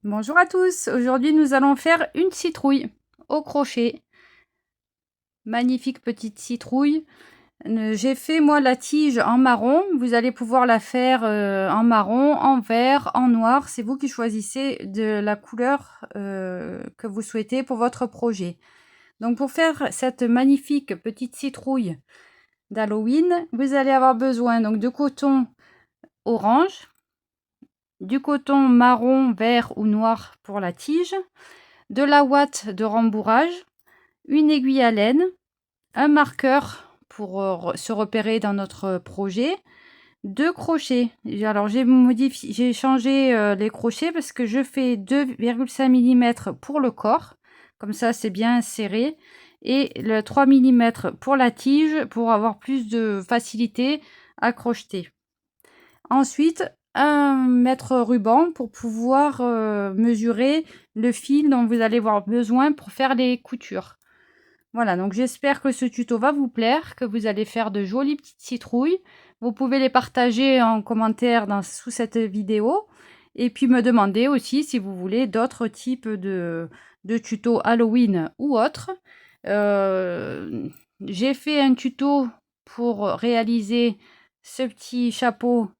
Bonjour à tous, aujourd'hui nous allons faire une citrouille au crochet. Magnifique petite citrouille. J'ai fait moi la tige en marron, vous allez pouvoir la faire en marron, en vert, en noir. C'est vous qui choisissez de la couleur que vous souhaitez pour votre projet. Donc pour faire cette magnifique petite citrouille d'Halloween, vous allez avoir besoin donc de coton orange, du coton marron, vert ou noir pour la tige, de la ouate de rembourrage, une aiguille à laine, un marqueur pour se repérer dans notre projet, 2 crochets. Alors j'ai changé les crochets parce que je fais 2,5 mm pour le corps, comme ça c'est bien serré, et le 3 mm pour la tige pour avoir plus de facilité à crocheter. Ensuite, un mètre ruban pour pouvoir mesurer le fil dont vous allez avoir besoin pour faire les coutures. Voilà, donc j'espère que ce tuto va vous plaire, que vous allez faire de jolies petites citrouilles. Vous pouvez les partager en commentaire sous cette vidéo. Et puis me demander aussi si vous voulez d'autres types de tutos Halloween ou autres. J'ai fait un tuto pour réaliser ce petit chapeau.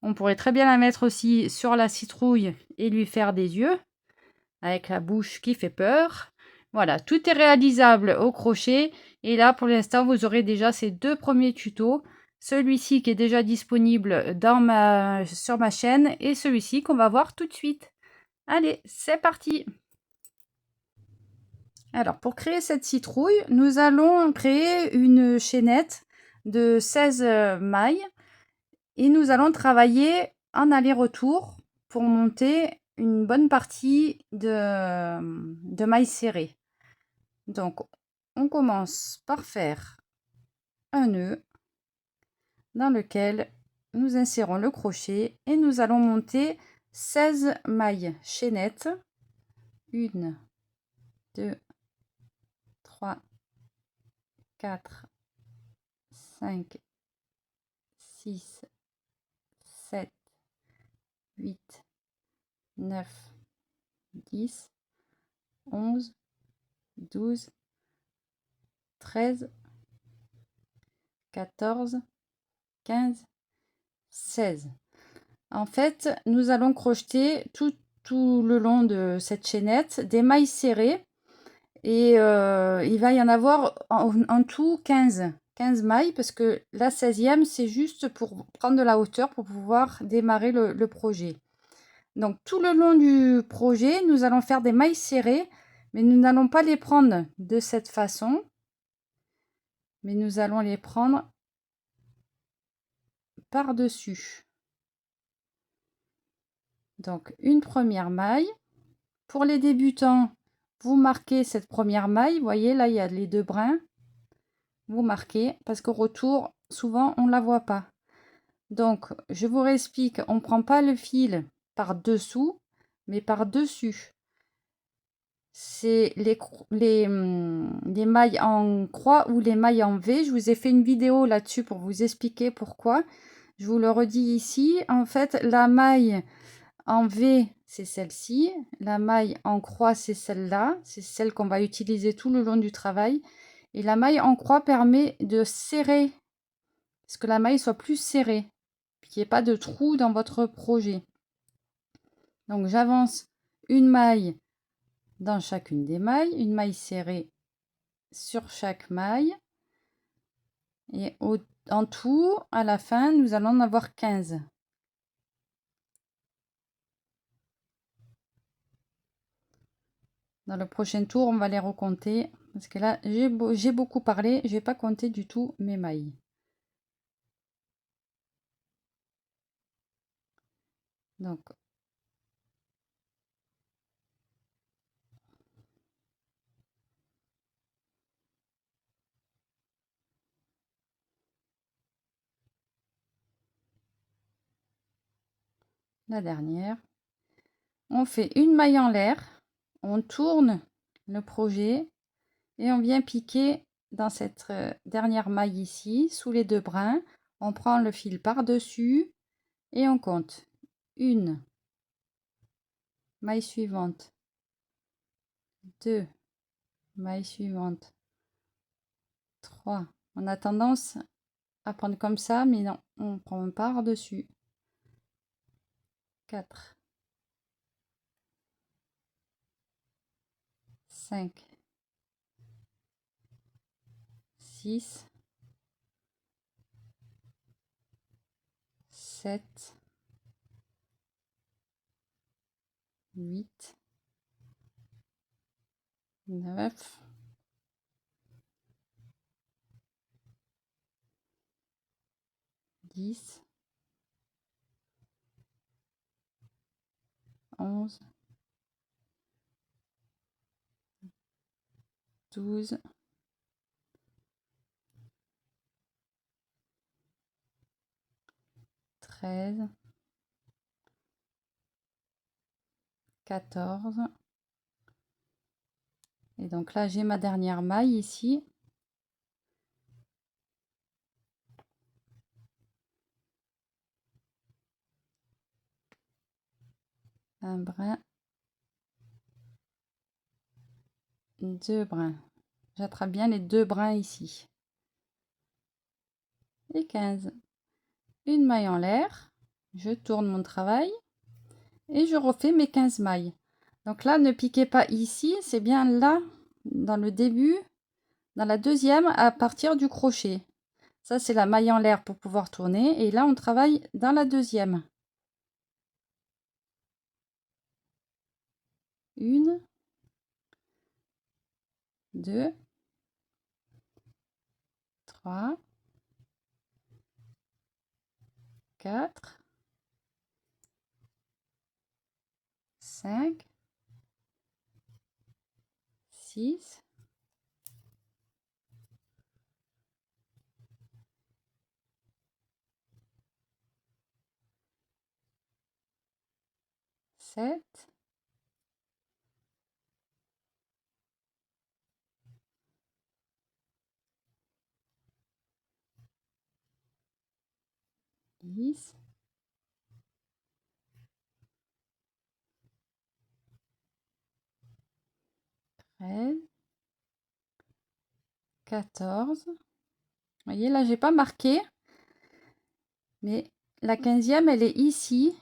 On pourrait très bien la mettre aussi sur la citrouille et lui faire des yeux, avec la bouche qui fait peur. Voilà, tout est réalisable au crochet. Et là, pour l'instant, vous aurez déjà ces 2 premiers tutos. Celui-ci qui est déjà disponible sur ma chaîne et celui-ci qu'on va voir tout de suite. Allez, c'est parti! Alors, pour créer cette citrouille, nous allons créer une chaînette de 16 mailles et nous allons travailler en aller-retour pour monter une bonne partie de mailles serrées. Donc, on commence par faire un nœud dans lequel nous insérons le crochet et nous allons monter 16 mailles chaînettes. 1, 2, 3, 4, 5, 6, 7, 8, 9, 10, 11, 12, 13, 14, 15, 16. En fait, nous allons crocheter tout le long de cette chaînette des mailles serrées et il va y en avoir en tout 15 mailles parce que la 16e, c'est juste pour prendre de la hauteur pour pouvoir démarrer le projet. Donc tout le long du projet, nous allons faire des mailles serrées, mais nous n'allons pas les prendre de cette façon, mais nous allons les prendre par-dessus. Donc une première maille. Pour les débutants, vous marquez cette première maille. Vous voyez, là, il y a les 2 brins. Vous marquez, parce qu'au retour, souvent, on ne la voit pas. Donc, je vous réexplique, on ne prend pas le fil par-dessous, mais par-dessus. C'est les mailles en croix ou les mailles en V. Je vous ai fait une vidéo là-dessus pour vous expliquer pourquoi. Je vous le redis ici. En fait, la maille en V, c'est celle-ci. La maille en croix, c'est celle-là. C'est celle qu'on va utiliser tout le long du travail. Et la maille en croix permet de serrer, parce que la maille soit plus serrée, qu'il n'y ait pas de trou dans votre projet. Donc j'avance une maille dans chacune des mailles, une maille serrée sur chaque maille. Et en tout, à la fin, nous allons en avoir 15. Dans le prochain tour, on va les recompter. Parce que là, j'ai beaucoup parlé. Je ne vais pas compter du tout mes mailles. Donc, la dernière. On fait une maille en l'air. On tourne le projet. Et on vient piquer dans cette dernière maille ici, sous les 2 brins. On prend le fil par-dessus et on compte 1, maille suivante, 2 mailles suivantes, 3. On a tendance à prendre comme ça, mais non, on prend par-dessus. 4, 5, 6, 7, 8, 9, 10, 11, 12, 13, 14. Et donc là, j'ai ma dernière maille ici. Un brin, 2 brins. J'attrape bien les 2 brins ici. Et 15. Une maille en l'air. Je tourne mon travail. Et je refais mes 15 mailles. Donc là, ne piquez pas ici. C'est bien là, dans le début, dans la deuxième, à partir du crochet. Ça, c'est la maille en l'air pour pouvoir tourner. Et là, on travaille dans la deuxième. 1, 2, 3, 4, 5, 6, 7, 10, 13, 14. Vous voyez, là, j'ai pas marqué, mais la 15e, elle est ici.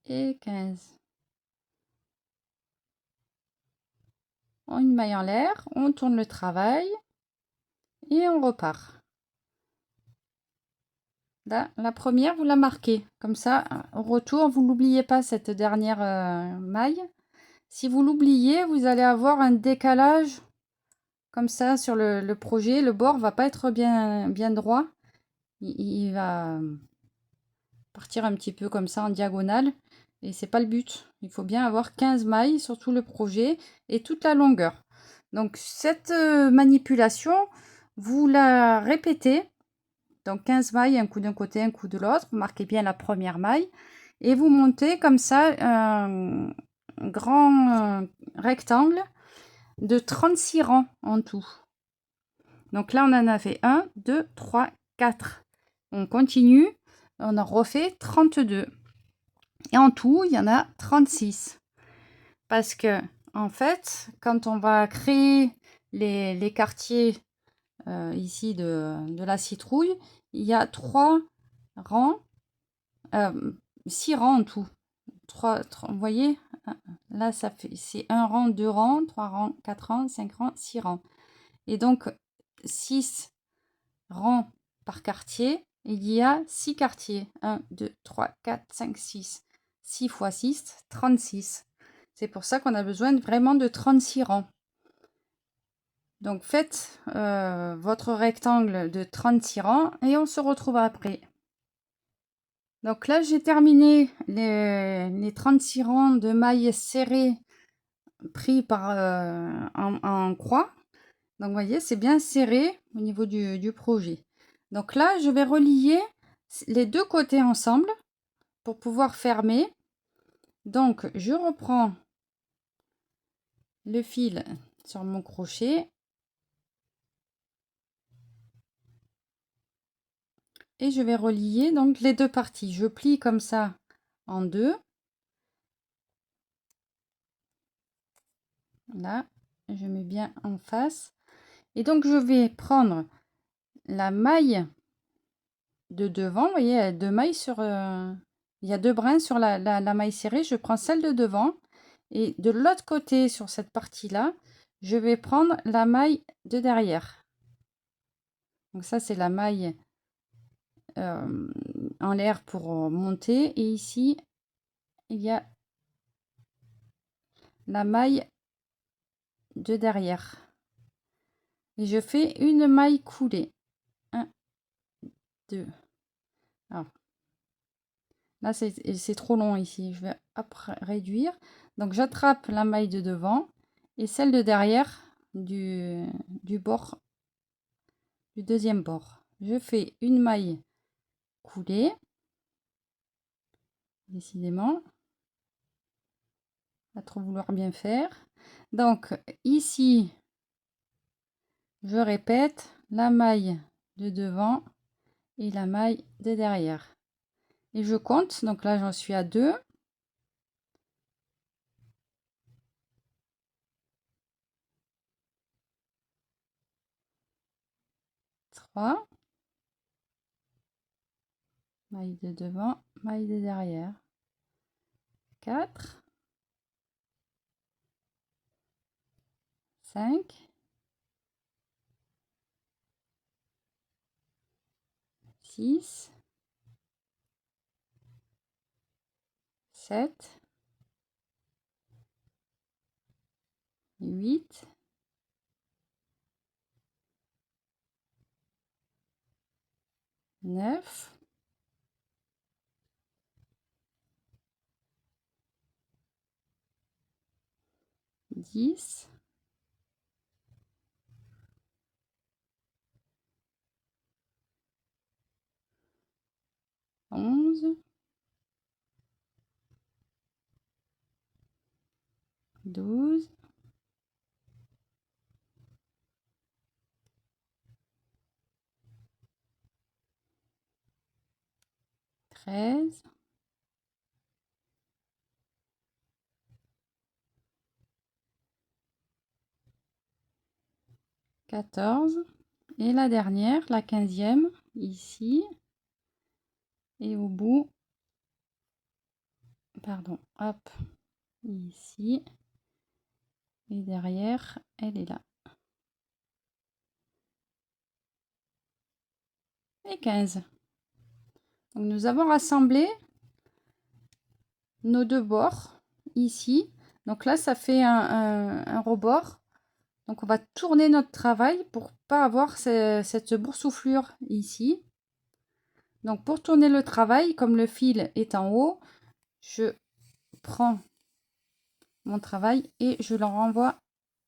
Et 15. Une maille en l'air, on tourne le travail et on repart. Là, la première, vous la marquez. Comme ça, au retour, vous n'oubliez pas cette dernière maille. Si vous l'oubliez, vous allez avoir un décalage comme ça sur le projet. Le bord va pas être bien droit. Il va partir un petit peu comme ça en diagonale. Et c'est pas le but. Il faut bien avoir 15 mailles sur tout le projet et toute la longueur. Donc cette manipulation, vous la répétez. Donc 15 mailles, un coup d'un côté, un coup de l'autre. Vous marquez bien la première maille. Et vous montez comme ça un grand rectangle de 36 rangs en tout. Donc là, on en a fait 1, 2, 3, 4. On continue. On en refait 32. Et en tout, il y en a 36. Parce que, en fait, quand on va créer les quartiers ici de la citrouille, il y a 3 rangs, 6 rangs en tout. 3, vous voyez, là, ça fait, c'est 1 rang, 2 rangs, 3 rangs, 4 rangs, 5 rangs, 6 rangs. Et donc, 6 rangs par quartier, il y a 6 quartiers. 1, 2, 3, 4, 5, 6. 6 fois 6, 36. C'est pour ça qu'on a besoin vraiment de 36 rangs. Donc faites votre rectangle de 36 rangs et on se retrouve après. Donc là, j'ai terminé les 36 rangs de mailles serrées pris en croix. Donc vous voyez, c'est bien serré au niveau du projet. Donc là, je vais relier les deux côtés ensemble pour pouvoir fermer. Donc je reprends le fil sur mon crochet et je vais relier donc les deux parties. Je plie comme ça en deux. Là, je mets bien en face. Et donc, je vais prendre la maille de devant. Vous voyez, il y a deux mailles sur... il y a deux brins sur la maille serrée. Je prends celle de devant. Et de l'autre côté, sur cette partie-là, je vais prendre la maille de derrière. Donc ça, c'est la maille en l'air pour monter. Et ici, il y a la maille de derrière. Et je fais une maille coulée. 1, 2. Alors, là, c'est trop long ici. Je vais après réduire. Donc, j'attrape la maille de devant et celle de derrière du bord, du deuxième bord. Je fais une maille coulée. Décidément, à trop vouloir bien faire. Donc, ici, je répète la maille de devant et la maille de derrière. Et je compte. Donc là, j'en suis à 2. 3. Maille de devant, maille de derrière. 4. 5. 6. 7. 8. 9. 10. 11. 12. 13. 14. Et la dernière, la 15e, ici. Et au bout, pardon, hop, ici. Et derrière, elle est là. Et 15. Donc nous avons rassemblé nos deux bords ici. Donc là, ça fait un rebord. Donc on va tourner notre travail pour pas avoir cette boursouflure ici. Donc pour tourner le travail, comme le fil est en haut, je prends mon travail et je le renvoie,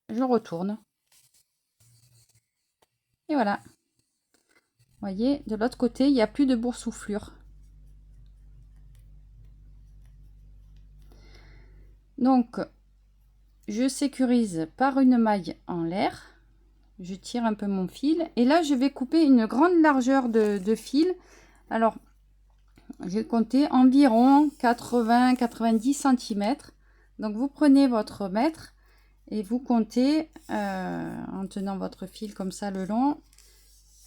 je retourne. Et voilà. Vous voyez, de l'autre côté, il n'y a plus de boursouflure. Donc, je sécurise par une maille en l'air. Je tire un peu mon fil. Et là, je vais couper une grande largeur de fil. Alors, j'ai compté environ 80-90 cm. Donc, vous prenez votre mètre et vous comptez, en tenant votre fil comme ça le long,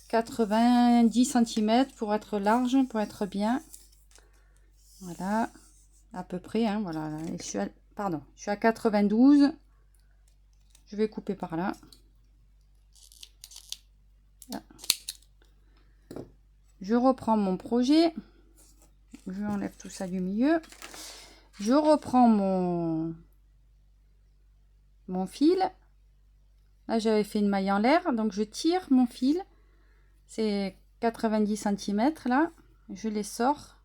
90 cm pour être large, pour être bien. Voilà, à peu près. Hein, voilà. Et je suis à 92. Je vais couper par là. Là. Je reprends mon projet. Je enlève tout ça du milieu. Je reprends mon fil. Là, j'avais fait une maille en l'air. Donc, je tire mon fil. C'est 90 cm là. Je les sors.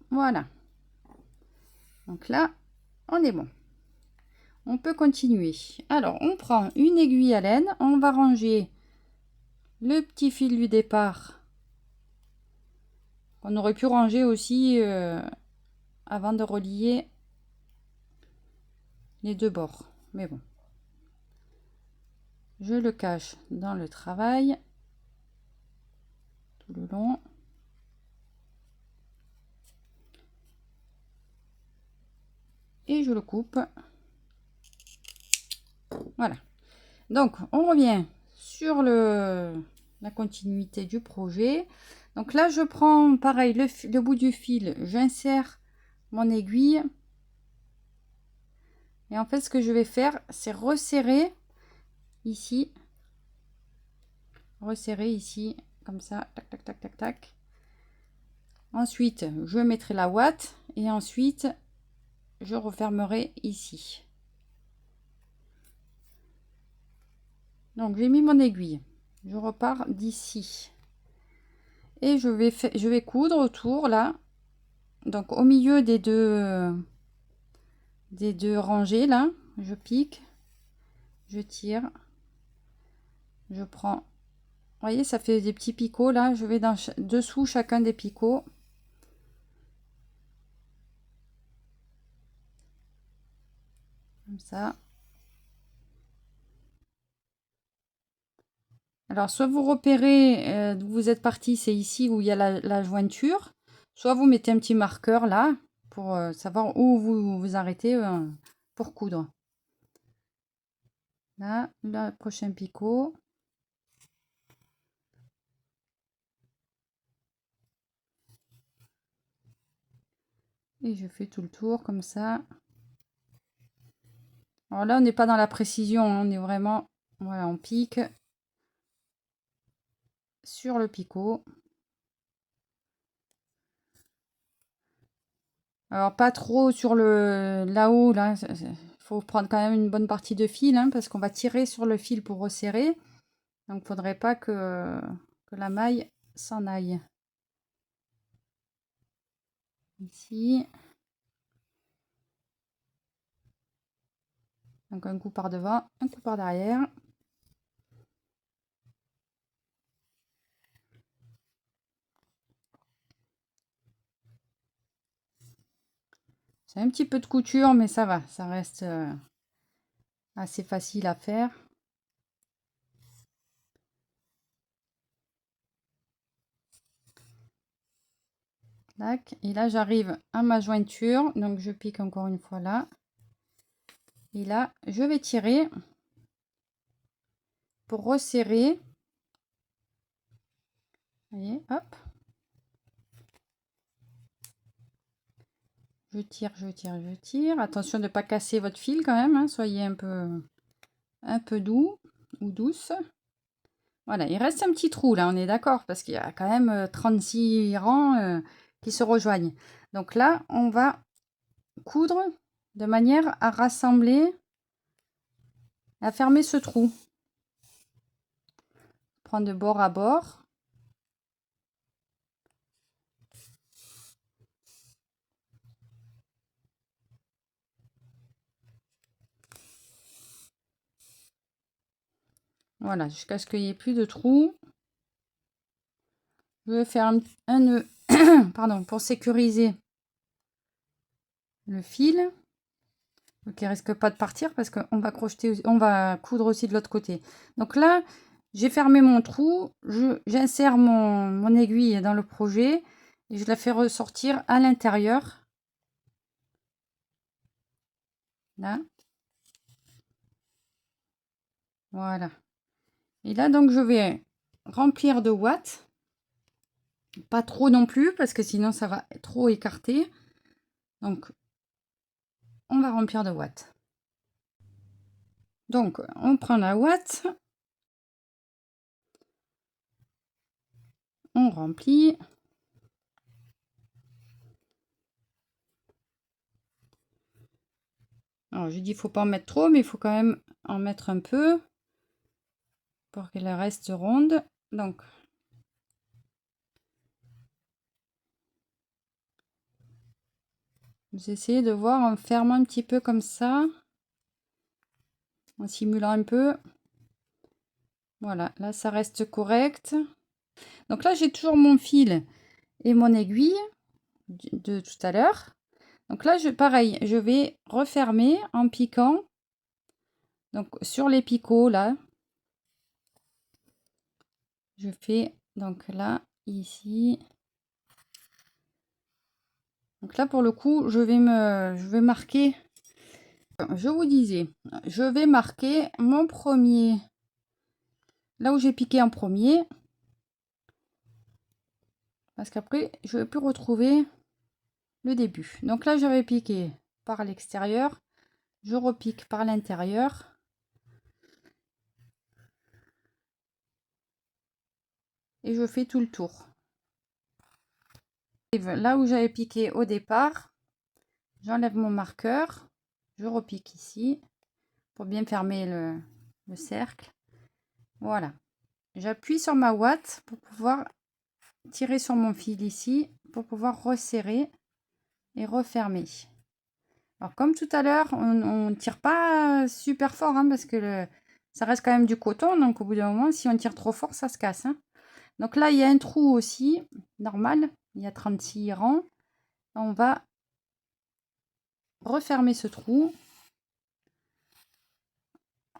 Voilà. Donc là, on est bon. On peut continuer. Alors, on prend une aiguille à laine. On va ranger le petit fil du départ. On aurait pu ranger aussi avant de relier les deux bords. Mais bon. Je le cache dans le travail. tout le long. Et je le coupe. Voilà. Donc, on revient sur la continuité du projet. Donc là, je prends pareil le bout du fil, j'insère mon aiguille. Et en fait, ce que je vais faire, c'est resserrer ici. Resserrer ici, comme ça. Tac, tac, tac, tac, tac. Ensuite, je mettrai la ouate. Et ensuite, je refermerai ici. Donc, j'ai mis mon aiguille. Je repars d'ici. Et je vais coudre autour, là. Donc, au milieu des deux rangées, là. Je pique. Je tire. Je prends. Vous voyez, ça fait des petits picots, là. Je vais dessous chacun des picots. Comme ça. Alors, soit vous repérez d'où vous êtes parti, c'est ici où il y a la jointure. Soit vous mettez un petit marqueur là pour savoir où vous vous arrêtez pour coudre. Là, le prochain picot. Et je fais tout le tour comme ça. Alors là, on n'est pas dans la précision, hein, on est vraiment, voilà, on pique sur le picot. Alors pas trop sur le là-haut, là, il faut prendre quand même une bonne partie de fil, hein, parce qu'on va tirer sur le fil pour resserrer. Donc il ne faudrait pas que la maille s'en aille. Ici. Donc un coup par devant, un coup par derrière. C'est un petit peu de couture, mais ça va, ça reste assez facile à faire. Tac. Et là, j'arrive à ma jointure, donc je pique encore une fois là. Et là, je vais tirer pour resserrer. Vous voyez, hop. Je tire, je tire, je tire. Attention de ne pas casser votre fil quand même, hein. Soyez un peu doux ou douce. Voilà, il reste un petit trou là, on est d'accord, parce qu'il y a quand même 36 rangs qui se rejoignent. Donc là, on va coudre de manière à rassembler, à fermer ce trou. Prendre de bord à bord. Voilà, jusqu'à ce qu'il n'y ait plus de trous. Je vais faire un nœud pardon, pour sécuriser le fil. Donc il risque pas de partir parce qu'on va crocheter, on va coudre aussi de l'autre côté. Donc là, j'ai fermé mon trou, j'insère mon aiguille dans le projet et je la fais ressortir à l'intérieur. Là. Voilà. Et là, donc, je vais remplir de ouate. Pas trop non plus, parce que sinon, ça va trop écarter. Donc, on va remplir de ouate. Donc, on prend la ouate. On remplit. Alors, je dis, il ne faut pas en mettre trop, mais il faut quand même en mettre un peu pour qu'elle reste ronde. Donc, vous essayez de voir en fermant un petit peu comme ça, en simulant un peu. Voilà, là, ça reste correct. Donc là, j'ai toujours mon fil et mon aiguille de tout à l'heure. Donc là, pareil, je vais refermer en piquant. Donc sur les picots, là, je fais donc là ici. Donc là, pour le coup, je vais marquer, je vous disais, je vais marquer mon premier, là où j'ai piqué en premier, parce qu'après, je ne vais plus retrouver le début. Donc là, j'avais piqué par l'extérieur, je repique par l'intérieur. Et je fais tout le tour. Là où j'avais piqué au départ, j'enlève mon marqueur, je repique ici pour bien fermer le cercle. Voilà. J'appuie sur ma ouate pour pouvoir tirer sur mon fil ici, pour pouvoir resserrer et refermer. Alors comme tout à l'heure, on ne tire pas super fort, hein, parce que ça reste quand même du coton, donc au bout d'un moment, si on tire trop fort, ça se casse. Hein. Donc là, il y a un trou aussi, normal, il y a 36 rangs. On va refermer ce trou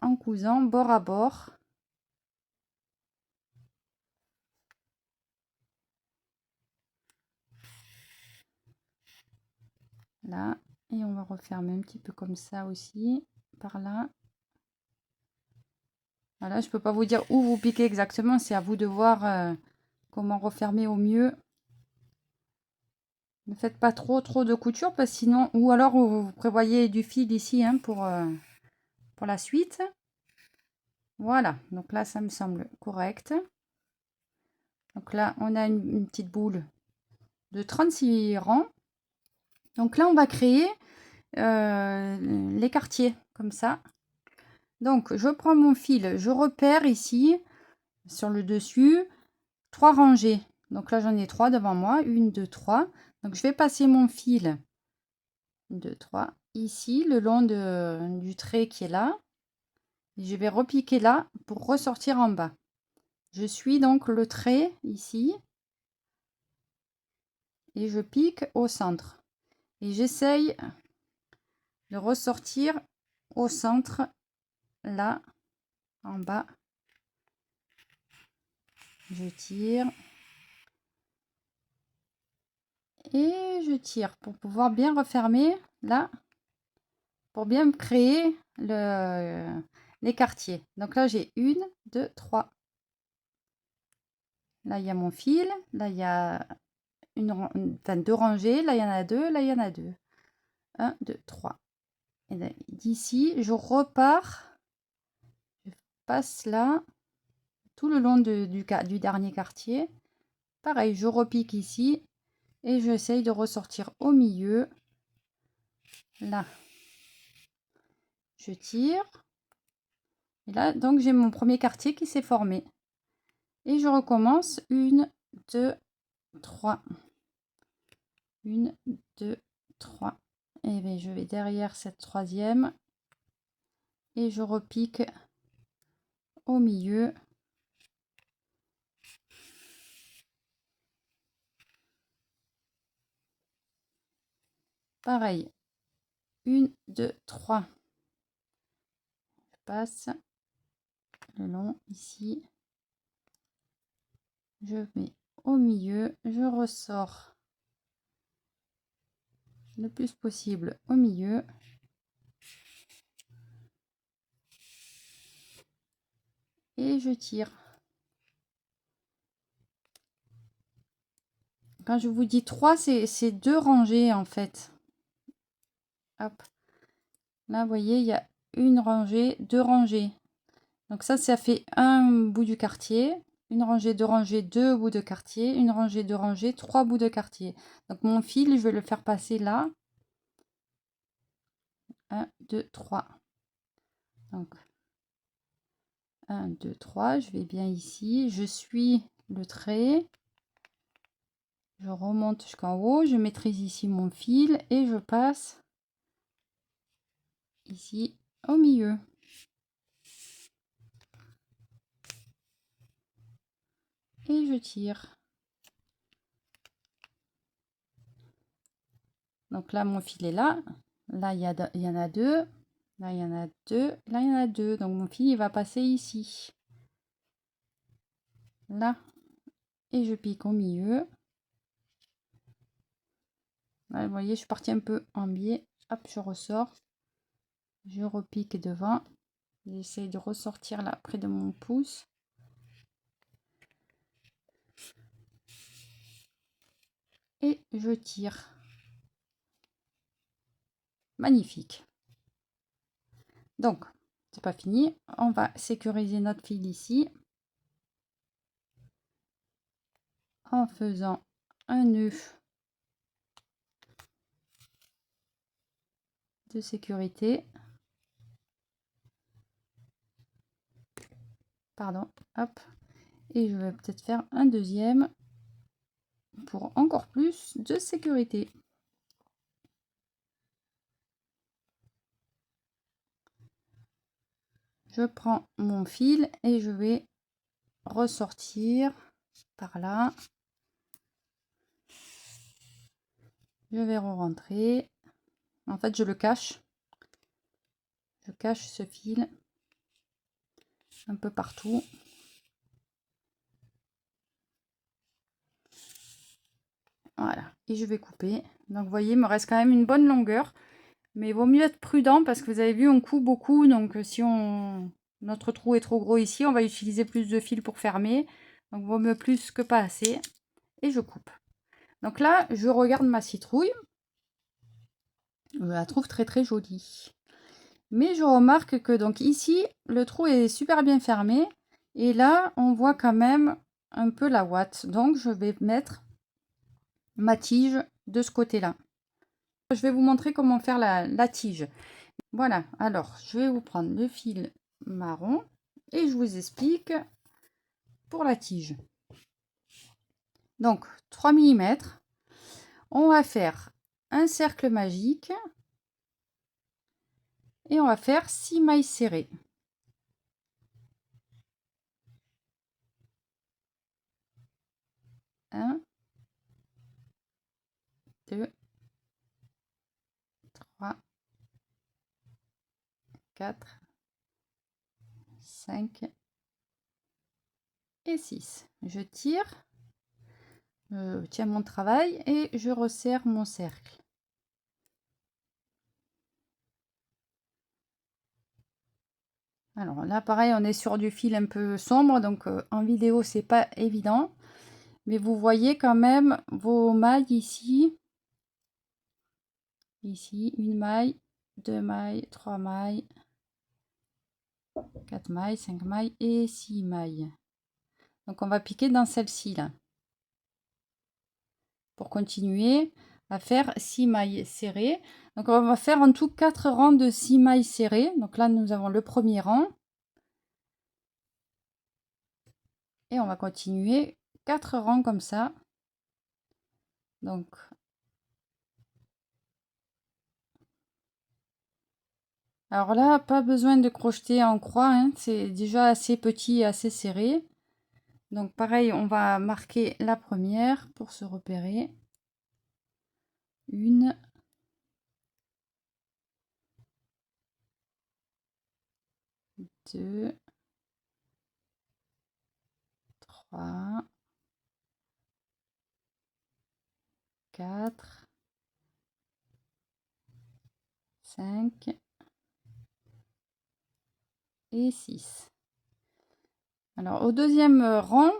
en cousant bord à bord. Là, et on va refermer un petit peu comme ça aussi, par là. Voilà, je peux pas vous dire où vous piquez exactement, c'est à vous de voir comment refermer au mieux. Ne faites pas trop de couture, parce que sinon, ou alors vous prévoyez du fil ici, hein, pour la suite. Voilà, donc là ça me semble correct. Donc là on a une petite boule de 36 rangs. Donc là on va créer les quartiers comme ça. Donc je prends mon fil, je repère ici sur le dessus 3 rangées. Donc là j'en ai 3 devant moi, 1, 2, 3. Donc je vais passer mon fil 2, 3 ici le long du trait qui est là. Et je vais repiquer là pour ressortir en bas. Je suis donc le trait ici et je pique au centre. Et j'essaye de ressortir au centre là en bas. Je tire et je tire pour pouvoir bien refermer là, pour bien créer les quartiers. Donc là j'ai 1, 2, 3. Là il y a mon fil, là il y a deux rangées, là il y en a 2, là il y en a 2. 1, 2, 3. Et d'ici je repars, je passe là tout le long du dernier quartier. Pareil, je repique ici et j'essaye de ressortir au milieu. Là, je tire. Et là, donc, j'ai mon premier quartier qui s'est formé. Et je recommence. 1, 2, 3. 1, 2, 3. Et bien, je vais derrière cette troisième. Et je repique au milieu. Pareil. 1, 2, 3. Je passe le long ici. Je mets au milieu. Je ressors le plus possible au milieu. Et je tire. Quand je vous dis 3, c'est 2 rangées en fait. Hop. Là, vous voyez, il y a une rangée, 2 rangées. Donc ça fait un bout du quartier. Une rangée, 2 rangées, 2 bouts de quartier. Une rangée, 2 rangées, 3 bouts de quartier. Donc mon fil, je vais le faire passer là. 1, 2, 3. Donc 1, 2, 3. Je vais bien ici. Je suis le trait. Je remonte jusqu'en haut. Je maîtrise ici mon fil et je passe ici au milieu. Et je tire. Donc là, mon fil est là. Là, il y en a 2. Là, il y en a 2. Là, il y en a 2. Donc mon fil, il va passer ici. Là. et je pique au milieu. Là, vous voyez, je suis partie un peu en biais. Hop, je ressors. Je repique devant. J'essaye de ressortir là près de mon pouce. Et je tire. Magnifique. Donc, c'est pas fini. On va sécuriser notre fil ici. En faisant un nœud de sécurité. Pardon, hop. Et je vais peut-être faire un deuxième pour encore plus de sécurité. Je prends mon fil et je vais ressortir par là. Je vais re-rentrer. En fait, je le cache. Je cache ce fil un peu partout. Voilà. Et je vais couper. Donc, vous voyez, il me reste quand même une bonne longueur. Mais il vaut mieux être prudent parce que vous avez vu, on coupe beaucoup. Donc, si notre trou est trop gros ici, on va utiliser plus de fil pour fermer. Donc, il vaut mieux plus que pas assez. Et je coupe. Donc là, je regarde ma citrouille. Je la trouve très très jolie. Mais je remarque que donc ici, le trou est super bien fermé. Et là, on voit quand même un peu la ouate. Donc, je vais mettre ma tige de ce côté-là. Je vais vous montrer comment faire la tige. Voilà, alors je vais vous prendre le fil marron et je vous explique pour la tige. Donc, 3 mm. On va faire un cercle magique. Et on va faire 6 mailles serrées. 1, 2, 3, 4, 5 et 6. Je tire, je tiens mon travail et je resserre mon cercle. Alors là, pareil, on est sur du fil un peu sombre, donc en vidéo, c'est pas évident. Mais vous voyez quand même vos mailles ici. Ici, une maille, 2 mailles, 3 mailles, 4 mailles, 5 mailles et 6 mailles. Donc on va piquer dans celle-ci là. Pour continuer à faire 6 mailles serrées. Donc on va faire en tout 4 rangs de 6 mailles serrées. Donc là nous avons le premier rang. Et on va continuer 4 rangs comme ça. Donc alors là, pas besoin de crocheter en croix, hein. C'est déjà assez petit et assez serré. Donc pareil, on va marquer la première pour se repérer. 1, 2, 3, 4, 5 et 6. Alors au deuxième rang,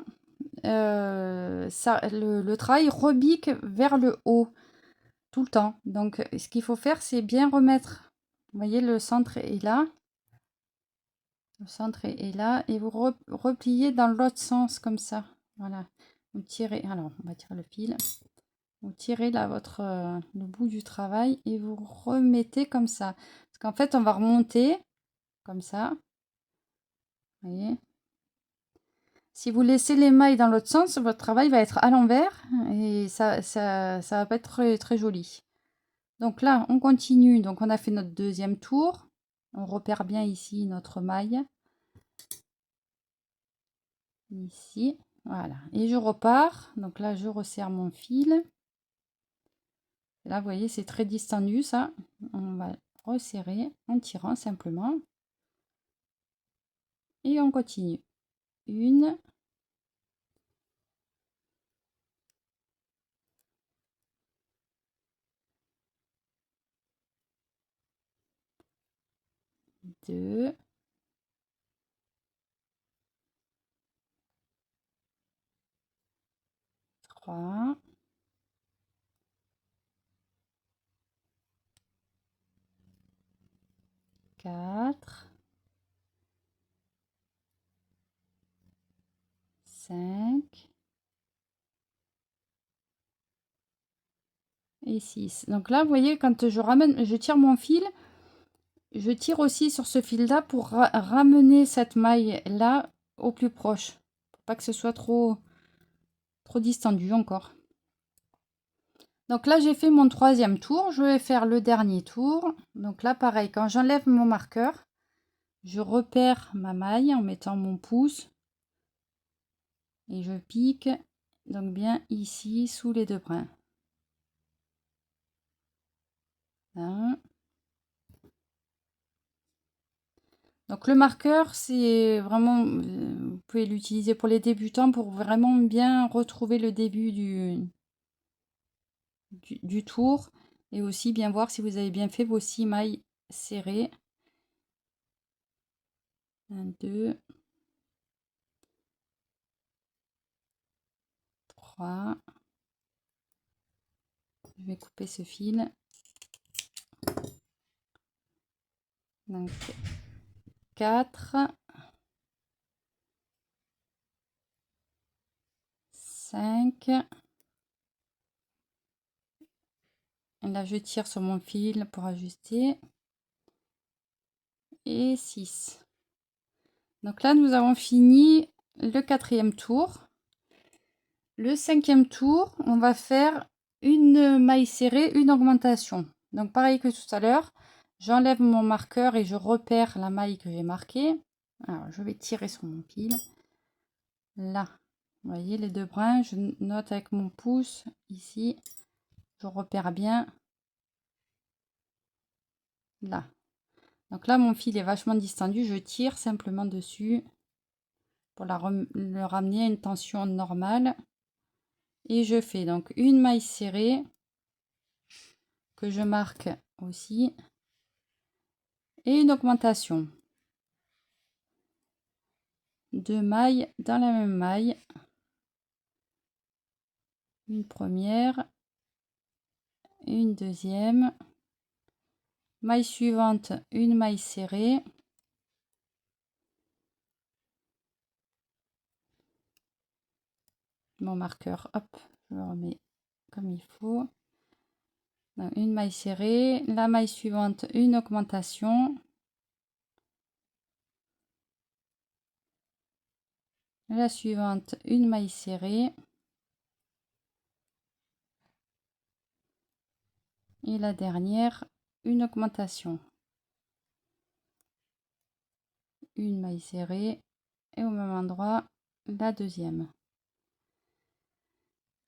le travail rebique vers le haut tout le temps. Donc ce qu'il faut faire, c'est bien remettre. Vous voyez, le centre est là. Le centre est là. Et vous repliez dans l'autre sens comme ça. Voilà. Vous tirez. Alors, on va tirer le fil. Vous tirez là le bout du travail et vous remettez comme ça. Parce qu'en fait, on va remonter comme ça. Vous voyez. Si vous laissez les mailles dans l'autre sens, votre travail va être à l'envers et ça va pas être très, très joli. Donc là, on continue. Donc on a fait notre deuxième tour. On repère bien ici notre maille. Ici, voilà. Et je repars. Donc là, je resserre mon fil. Et là, vous voyez, c'est très distendu ça. On va resserrer en tirant simplement. Et on continue. 1, 2, 3, 4, 5 et 6. Donc là, vous voyez, quand je tire mon fil, je tire aussi sur ce fil-là pour ramener cette maille-là au plus proche. Pour pas que ce soit trop distendu encore. Donc là, j'ai fait mon 3e tour. Je vais faire le dernier tour. Donc là, pareil, quand j'enlève mon marqueur, je repère ma maille en mettant mon pouce. Et je pique donc bien ici, sous les 2 brins. Là. Donc le marqueur, c'est vraiment, vous pouvez l'utiliser pour les débutants pour vraiment bien retrouver le début du tour et aussi bien voir si vous avez bien fait vos 6 mailles serrées. 1, 2, 3. Je vais couper ce fil. Donc 4, 5. Et là, je tire sur mon fil pour ajuster. Et 6. Donc là, nous avons fini le 4e tour. Le 5e tour, on va faire une maille serrée, une augmentation. Donc pareil que tout à l'heure, j'enlève mon marqueur et je repère la maille que j'ai marquée. Alors, je vais tirer sur mon fil. Là, vous voyez les 2 brins, je note avec mon pouce ici. Je repère bien. Là. Donc là, mon fil est vachement distendu. Je tire simplement dessus pour le ramener à une tension normale. Et je fais donc une maille serrée que je marque aussi et une augmentation. 2 mailles dans la même maille. Une première, une deuxième. Maille suivante, une maille serrée. Mon marqueur, hop, je le remets comme il faut. Donc, une maille serrée, la maille suivante, une augmentation. La suivante, une maille serrée. Et la dernière, une augmentation. Une maille serrée et au même endroit, la deuxième.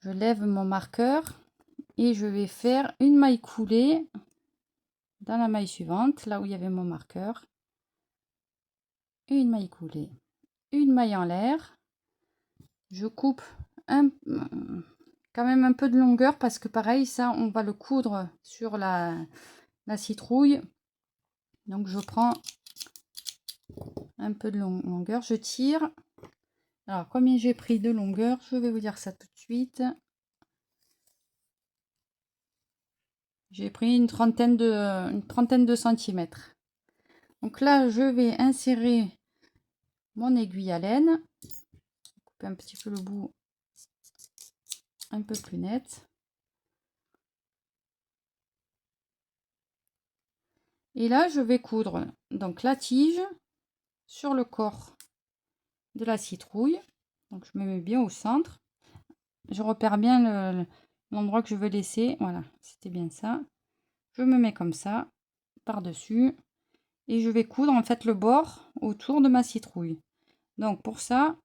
Je lève mon marqueur et je vais faire une maille coulée dans la maille suivante, là où il y avait mon marqueur. Une maille coulée, une maille en l'air. Je coupe quand même un peu de longueur parce que pareil, ça, on va le coudre sur la citrouille. Donc je prends un peu de longueur, je tire. Alors combien j'ai pris de longueur, je vais vous dire ça tout de suite. J'ai pris une trentaine de centimètres. Donc là, je vais insérer mon aiguille à laine. Couper un petit peu le bout un peu plus net. Et là, je vais coudre donc la tige sur le corps de la citrouille. Donc je me mets bien au centre. Je repère bien l'endroit que je veux laisser. Voilà, c'était bien ça. Je me mets comme ça par-dessus et je vais coudre en fait le bord autour de ma citrouille. Donc pour ça,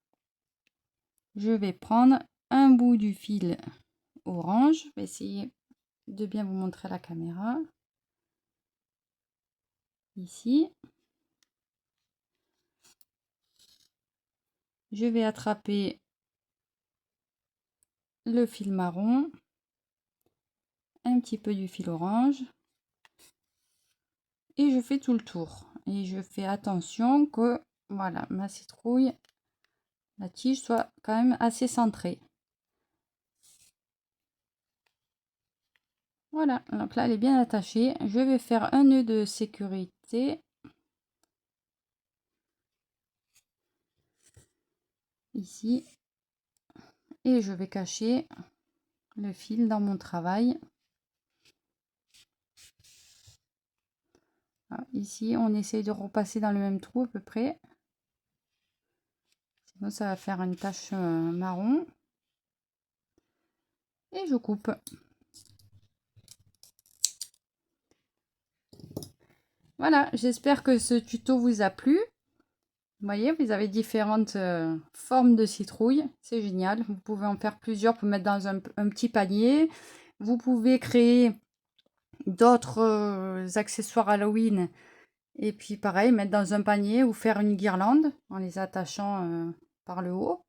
je vais prendre un bout du fil orange. Je vais essayer de bien vous montrer à la caméra. Ici. Je vais attraper le fil marron, un petit peu du fil orange et je fais tout le tour. Et je fais attention que, voilà, ma citrouille, la tige soit quand même assez centrée. Voilà, donc là elle est bien attachée. Je vais faire un nœud de sécurité. Ici. Et je vais cacher le fil dans mon travail. Alors, ici, on essaye de repasser dans le même trou à peu près. Sinon, ça va faire une tache marron. Et je coupe. Voilà, j'espère que ce tuto vous a plu. Vous voyez, vous avez différentes formes de citrouilles. C'est génial. Vous pouvez en faire plusieurs pour mettre dans un petit panier. Vous pouvez créer d'autres accessoires Halloween. Et puis pareil, mettre dans un panier ou faire une guirlande en les attachant par le haut.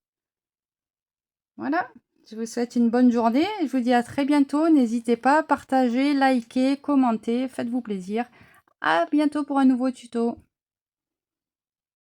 Voilà, je vous souhaite une bonne journée. Je vous dis à très bientôt. N'hésitez pas à partager, liker, commenter. Faites-vous plaisir. À bientôt pour un nouveau tuto.